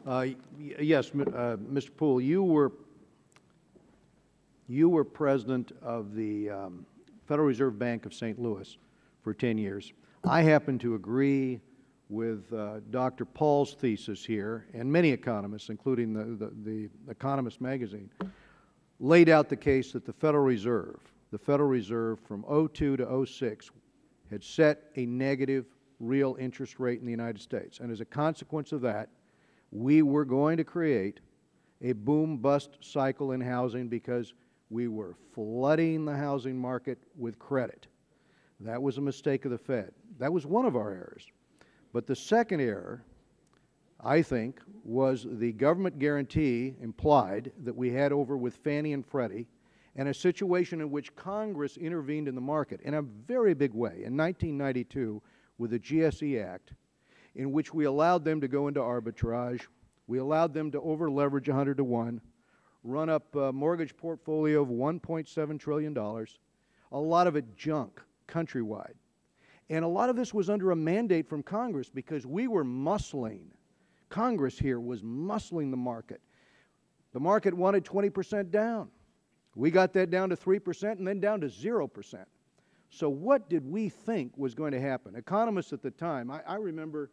Yes, Mr. Poole, you were president of the Federal Reserve Bank of St. Louis for 10 years. I happen to agree with Dr. Paul's thesis here, and many economists, including the Economist magazine, laid out the case that the Federal Reserve from '02 to '06 had set a negative real interest rate in the United States. And as a consequence of that, we were going to create a boom-bust cycle in housing because we were flooding the housing market with credit. That was a mistake of the Fed. That was one of our errors. But the second error, I think, was the government guarantee implied that we had over with Fannie and Freddie, and a situation in which Congress intervened in the market in a very big way in 1992 with the GSE Act, in which we allowed them to go into arbitrage, we allowed them to over-leverage 100 to 1, run up a mortgage portfolio of $1.7 trillion, a lot of it junk countrywide. And a lot of this was under a mandate from Congress because we were muscling. Congress here was muscling the market. The market wanted 20% down. We got that down to 3% and then down to 0%. So what did we think was going to happen? Economists at the time, I remember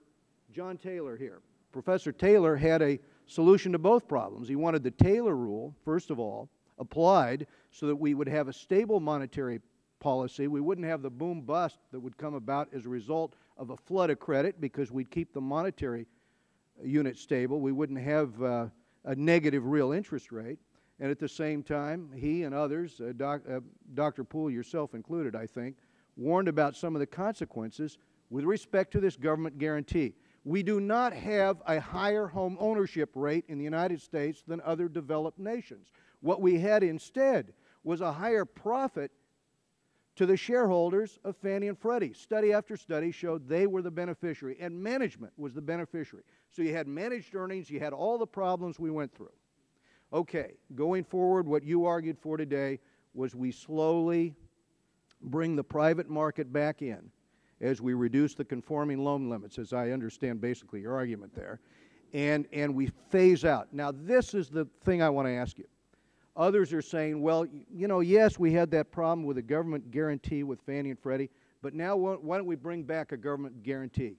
John Taylor here. Professor Taylor had a solution to both problems. He wanted the Taylor rule, first of all, applied so that we would have a stable monetary policy. We wouldn't have the boom bust that would come about as a result of a flood of credit because we'd keep the monetary unit stable. We wouldn't have a negative real interest rate. And at the same time, he and others, Dr. Poole, yourself included, I think, warned about some of the consequences with respect to this government guarantee. We do not have a higher home ownership rate in the United States than other developed nations. What we had instead was a higher profit to the shareholders of Fannie and Freddie. Study after study showed they were the beneficiary, and management was the beneficiary. So you had managed earnings, you had all the problems we went through. Okay, going forward, what you argued for today was we slowly bring the private market back in as we reduce the conforming loan limits, as I understand basically your argument there, and we phase out. Now, this is the thing I want to ask you. Others are saying, well, you know, yes, we had that problem with a government guarantee with Fannie and Freddie, but now why don't we bring back a government guarantee?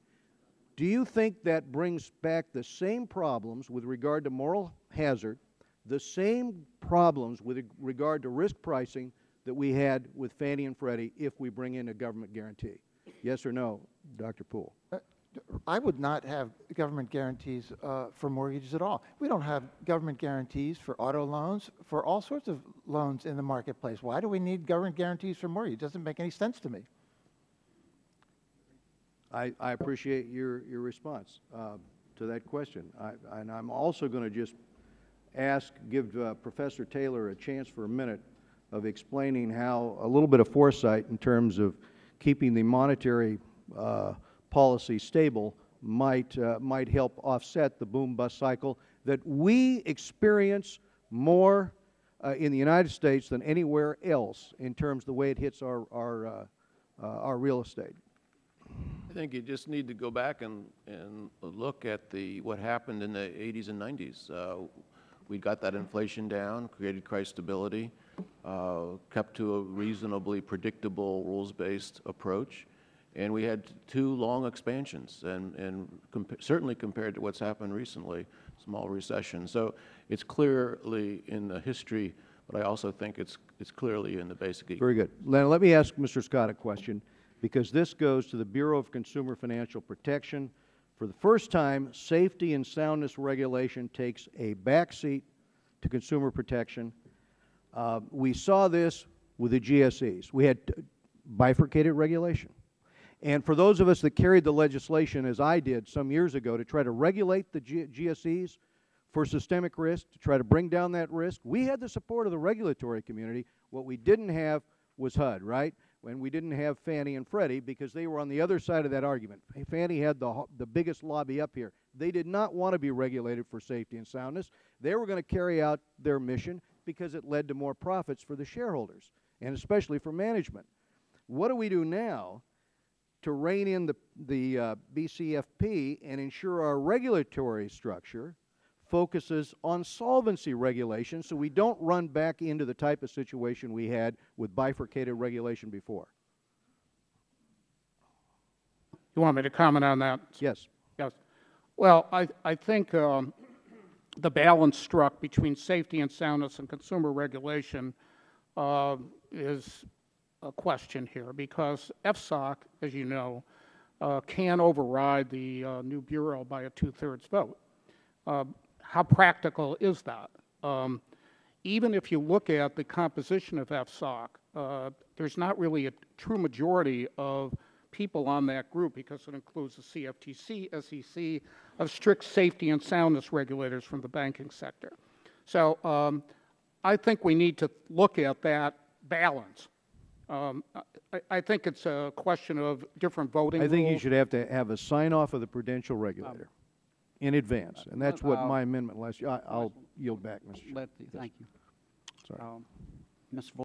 Do you think that brings back the same problems with regard to moral hazard, the same problems with regard to risk pricing that we had with Fannie and Freddie if we bring in a government guarantee? Yes or no, Dr. Poole? I would not have government guarantees for mortgages at all. We don't have government guarantees for auto loans, for all sorts of loans in the marketplace. Why do we need government guarantees for mortgages? It doesn't make any sense to me. I appreciate your response to that question. And I'm also going to just give Professor Taylor a chance for a minute of explaining how a little bit of foresight in terms of keeping the monetary policy stable might help offset the boom-bust cycle that we experience more in the United States than anywhere else in terms of the way it hits our real estate. I think you just need to go back and look at what happened in the 80s and 90s. We got that inflation down, created price stability, kept to a reasonably predictable rules-based approach, and we had two long expansions, and certainly compared to what's happened recently, small recession. So it's clearly in the history, but I also think it's clearly in the basic. Very good. Now, let me ask Mr. Scott a question, because this goes to the Bureau of Consumer Financial Protection. For the first time, safety and soundness regulation takes a backseat to consumer protection. We saw this with the GSEs. We had bifurcated regulation. And for those of us that carried the legislation, as I did some years ago, to try to regulate the GSEs for systemic risk, to try to bring down that risk, we had the support of the regulatory community. What we didn't have was HUD, right? When we didn't have Fannie and Freddie because they were on the other side of that argument. Fannie had the biggest lobby up here. They did not want to be regulated for safety and soundness. They were going to carry out their mission because it led to more profits for the shareholders and especially for management. What do we do now to rein in the BCFP and ensure our regulatory structure focuses on solvency regulation so we don't run back into the type of situation we had with bifurcated regulation before. You want me to comment on that? Yes. Yes. Well, I think the balance struck between safety and soundness and consumer regulation is a question here, because FSOC, as you know, can override the new Bureau by a 2/3 vote. How practical is that? Even if you look at the composition of FSOC, there's not really a true majority of people on that group, because it includes the CFTC, SEC, of strict safety and soundness regulators from the banking sector. So I think we need to look at that balance. I think it's a question of different voting rules. I think you should have to have a sign-off of the prudential regulator in advance, and that's what my amendment last year. I'll yield back, Mr. Chairman. Thank you. Sorry. Mr.